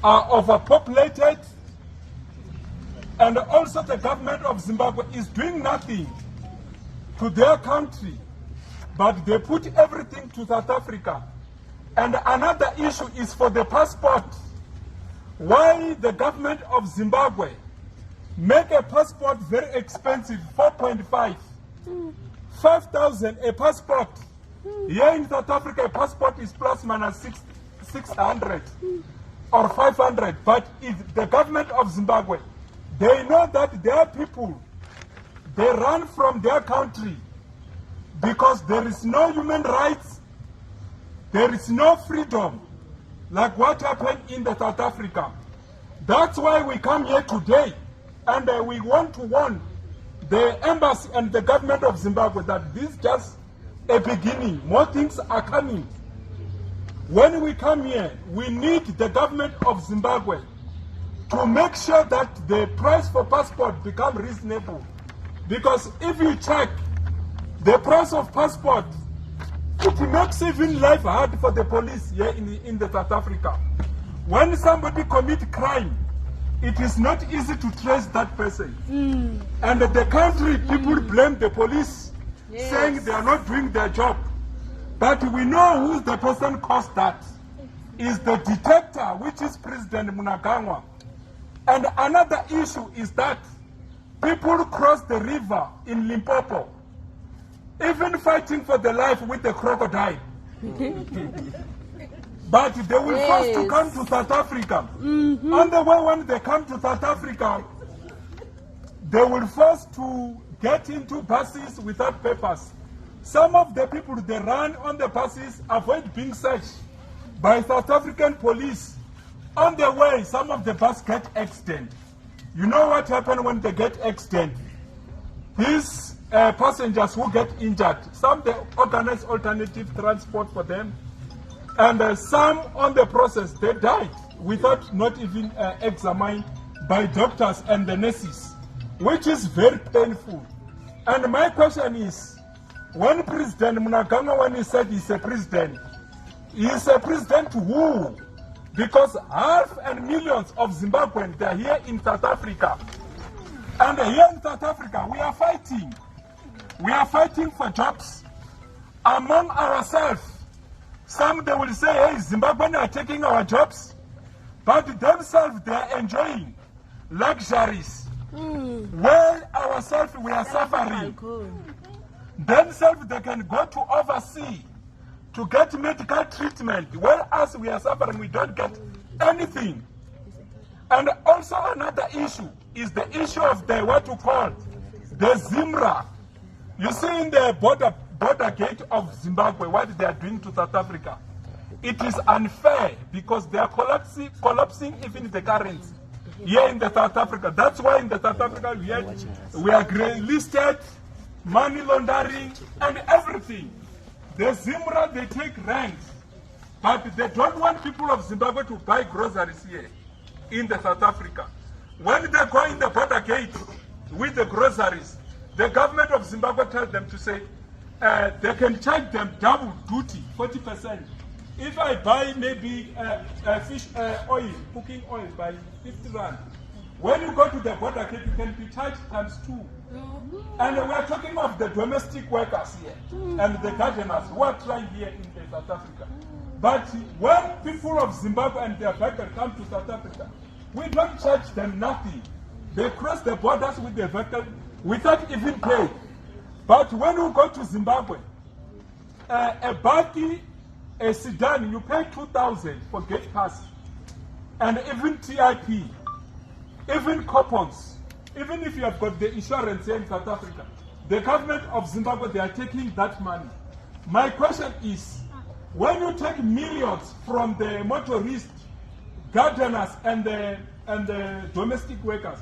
Are overpopulated, and also the government of Zimbabwe is doing nothing to their country, but they put everything to South Africa. And another issue is for the passport. Why the government of Zimbabwe make a passport very expensive, 4.5, 5,000 a passport. Here in South Africa, a passport is plus minus 600. Or 500, but if the government of Zimbabwe, they know that their people, they run from their country because there is no human rights, there is no freedom, like what happened in the South Africa. That's why we come here today, and we want to warn the embassy and the government of Zimbabwe that this is just a beginning. More things are coming. When we come here, we need the government of Zimbabwe to make sure that the price for passport become reasonable. Because if you check the price of passport, it makes even life hard for the police here in the South Africa. When somebody commits crime, it is not easy to trace that person. And the country, people blame the police, saying they are not doing their job. But we know who the person caused that. Is the detector, which is President Mnangagwa. And another issue is that people cross the river in Limpopo, even fighting for their life with the crocodile. But they will force to come to South Africa. On the way, when they come to South Africa, they will force to get into buses without papers. Some of the people, they run on the buses, avoid being searched by South African police. On the way, some of the buses get accident. You know what happened when they get accident? These passengers who get injured, some they organize alternative transport for them, and some on the process, they died without not even examined by doctors and the nurses, which is very painful. And my question is, when President Mnangagwa, when he said he's a president to who? Because half and millions of Zimbabweans, they are here in South Africa. And here in South Africa, we are fighting. We are fighting for jobs among ourselves. Some, they will say, hey, Zimbabweans are taking our jobs. But themselves, they are enjoying luxuries. While ourselves, we are suffering. Themselves, they can go to overseas to get medical treatment, whereas we are suffering, we don't get anything. And also another issue is the issue of the, what you call, the Zimra. You see in the border gate of Zimbabwe, what they are doing to South Africa. It is unfair because they are collapsing even the currency here in the South Africa. That's why in the South Africa we are grey-listed, money laundering, and everything. The Zimra, they take rents, but they don't want people of Zimbabwe to buy groceries here in the South Africa. When they go in the border gate with the groceries, the government of Zimbabwe tells them to say, they can charge them double duty, 40%. If I buy maybe fish oil, cooking oil by 50 rand, when you go to the border gate, you can be charged ×2. And we are talking of the domestic workers here and the gardeners who are trying here in South Africa. But when people of Zimbabwe and their vehicle come to South Africa, we don't charge them nothing. They cross the borders with the vehicle without even pay. But when we go to Zimbabwe, a buggy, a sedan, you pay 2,000 for gate pass. And even TIP, even coupons, even if you have got the insurance here in South Africa, the government of Zimbabwe, they are taking that money. My question is, when you take millions from the motorist, gardeners, and the domestic workers,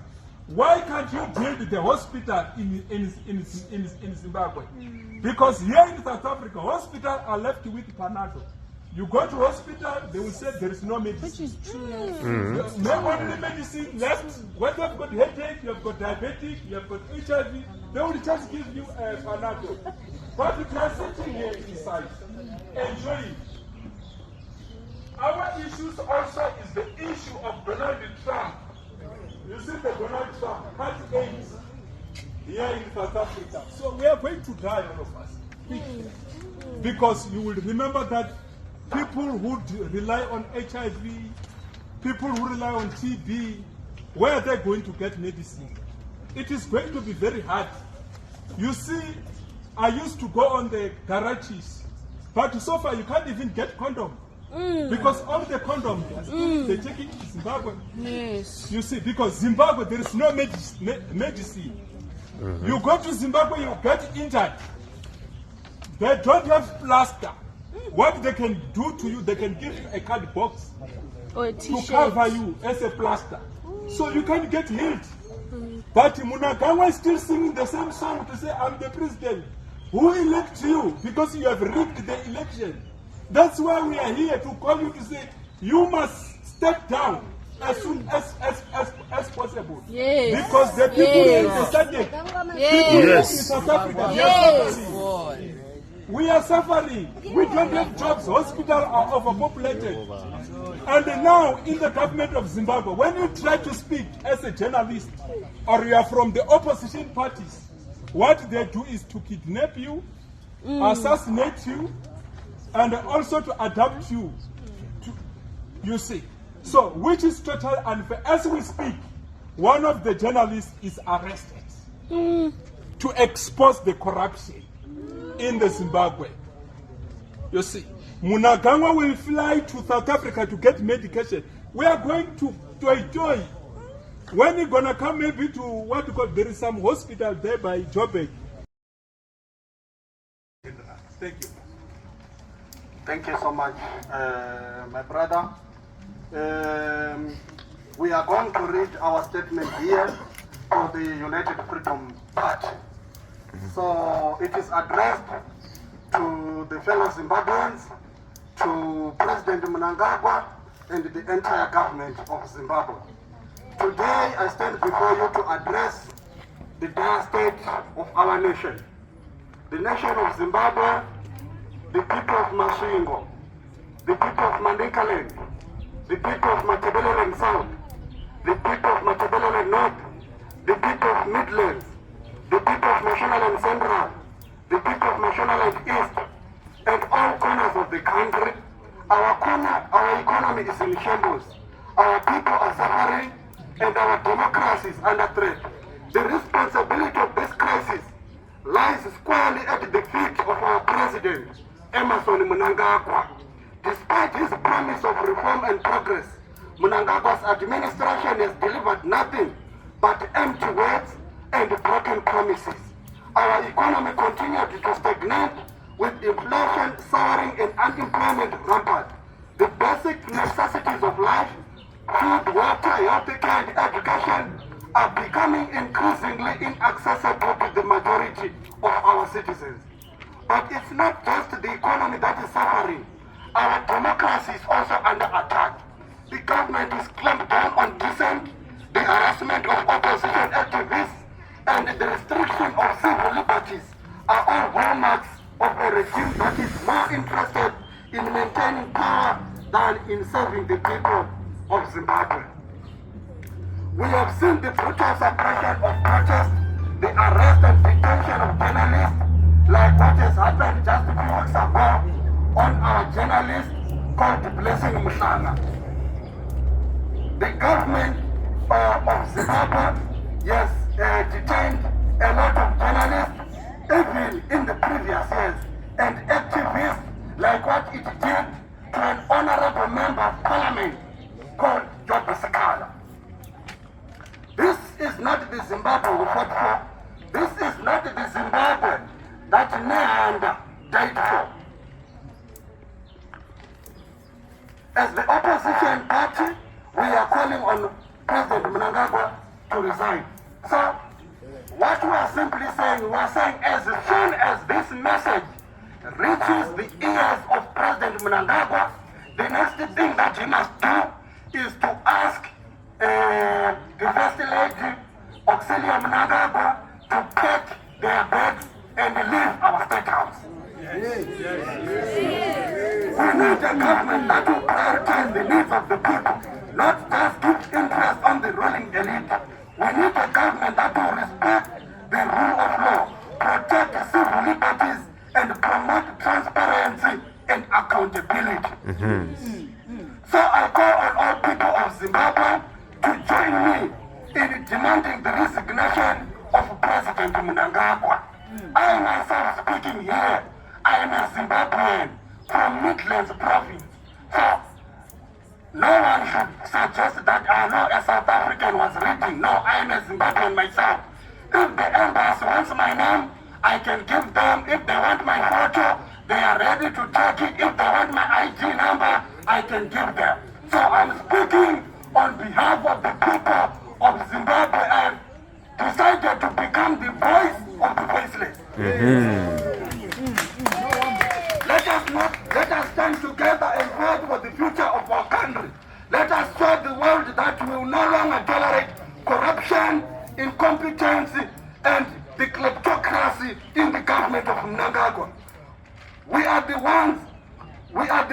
why can't you build the hospital in Zimbabwe? Because here in South Africa, hospitals are left with Panado. You go to hospital, they will say there is no medicine. Which is true. No only medicine left. When you have got headache, you have got diabetic, you have got HIV, they will just give you a Panado. But if you are sitting here inside, enjoying. Our issues also is the issue of Donald Trump. You see the Donald Trump had AIDS here in South Africa. So we are going to die, all of us. Because you will remember that people who rely on HIV, people who rely on TB, where are they going to get medicine? It is going to be very hard. You see, I used to go on the garages, but so far you can't even get condom. Because all the condoms they take it to Zimbabwe. Yes. You see, because Zimbabwe there is no medicine. You go to Zimbabwe, you get injured. They don't have plaster. What they can do to you, they can give you a card box Or a to t-shirt. cover you as a plaster. So you can get healed. But Mnangagwa is still singing the same song to say, I'm the president. Who elects you? Because you have rigged the election. That's why we are here to call you to say, you must step down as soon as possible. Yes. Because the people in the subject, people in South Africa, they are suffering. We are suffering. We don't have jobs. Hospitals are overpopulated. And now, in the government of Zimbabwe, when you try to speak as a journalist, or you are from the opposition parties, what they do is to kidnap you, assassinate you, and also to adapt you. You see. So, which is total unfair. As we speak, one of the journalists is arrested to expose the corruption in the Zimbabwe. You see, Mnangagwa will fly to South Africa to get medication. We are going to enjoy. When he's gonna come maybe to what you call, there is some hospital there by Joburg. Thank you. Thank you so much, my brother. We are going to read our statement here to the United Freedom Party. So it is addressed to the fellow Zimbabweans, to President Mnangagwa, and the entire government of Zimbabwe. Today I stand before you to address the dire state of our nation. The nation of Zimbabwe, the people of Masvingo, the people of Mandinkaland, the people of Matabeleland South, the people of Matabeleland North, the people of Midlands, the people of Mashonaland Central, the people of Mashonaland East, and all corners of the country. Our economy is in shambles. Our people are suffering, and our democracy is under threat. The responsibility of this crisis lies squarely at the feet of our president, Emmerson Mnangagwa. Despite his promise of reform and progress, Mnangagwa's administration has delivered nothing but empty words and broken promises. Our economy continued to stagnate with inflation soaring and unemployment rampant. The basic necessities of life, food, water, healthcare, and education are becoming increasingly inaccessible to the majority of our citizens. But it's not just the economy that is suffering. Our democracy is also under attack. The government is clamped down on dissent, the harassment of opposition activists, and the restriction of civil liberties are all hallmarks of a regime that is more interested in maintaining power than in serving the people of Zimbabwe. We have seen the brutal suppression of protests, the arrest and detention of journalists, like what has happened just a few weeks ago on our journalist called Blessing Mushana. The government of Zimbabwe, yes, detained a lot of journalists, even in the previous years, and activists what it did to an honorable member of parliament called govt. This is not the Zimbabwe we fought for. This is not the Zimbabwe that Nehanda died for. As the opposition party, we are calling on President Mnangagwa to resign. So, what we are simply saying, we are saying as soon as this message reaches the ears of President Mnangagwa, the next thing that he must do is to ask the First Lady, Auxilia Mnangagwa, to pack their bags and leave our state house. We need a government that will prioritize the needs of the people, not just give interest on the ruling elite. We need a government that will respect the rule of law, protect civil liberties, and promote transparency and accountability. So I call on all people of Zimbabwe to join me in demanding the resignation of President Mnangagwa. I myself speaking here, I am a Zimbabwean from Midlands province. So no one should suggest that I know a South African was reading. No, I am a Zimbabwean myself. If the embassy wants my name, I can give them. If they want my photo, they are ready to take it. If they want my ID number, I can give them. So I'm speaking on behalf of the people of Zimbabwe. I have decided to become the voice of the voiceless. Let us stand together and fight for the future of our country. Let us show the world that we will no longer tolerate corruption, incompetence, and the kleptocracy in the government of Mnangagwa. We are the ones we have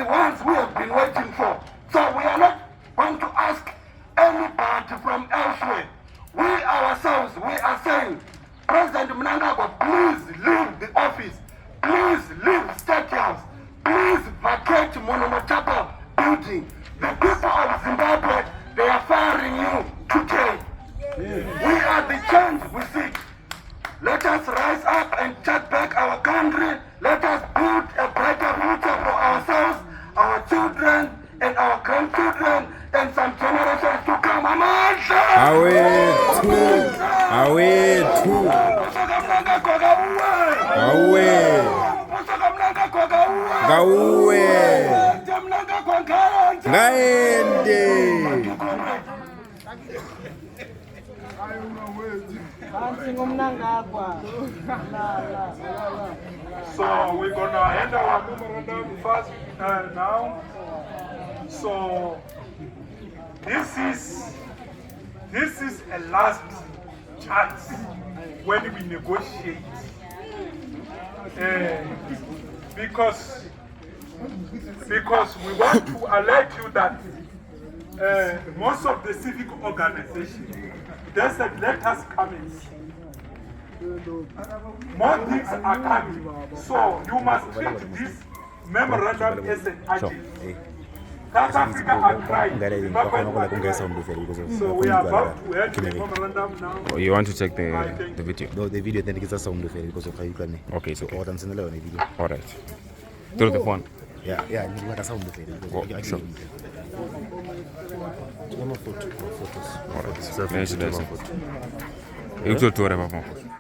been waiting for. So we are not going to ask anybody from elsewhere. We ourselves, we are saying, President Mnangagwa, please leave the office. Please leave State House. Please vacate Monomochapa building. The people of Zimbabwe, they are firing you today. We are the change we seek. Let us rise up and take back our country. Let us build a brighter future for ourselves, our children, and our grandchildren, and some generations to come. So we're gonna end our memorandum first now. So this is a last chance when we negotiate, because we want to alert you that most of the civic organizations, they said let us come in. More things are coming, so you must treat this memorandum as an urgency. South Africa are crying. So we are about to end the memorandum now. Oh, you want to check the video? No, the video then it's a sound effect because of how you can. Okay, it's okay. Or I'm sending a video. All right. Through the phone. Yeah, you want a sound effect. Sure. Photos. All right. You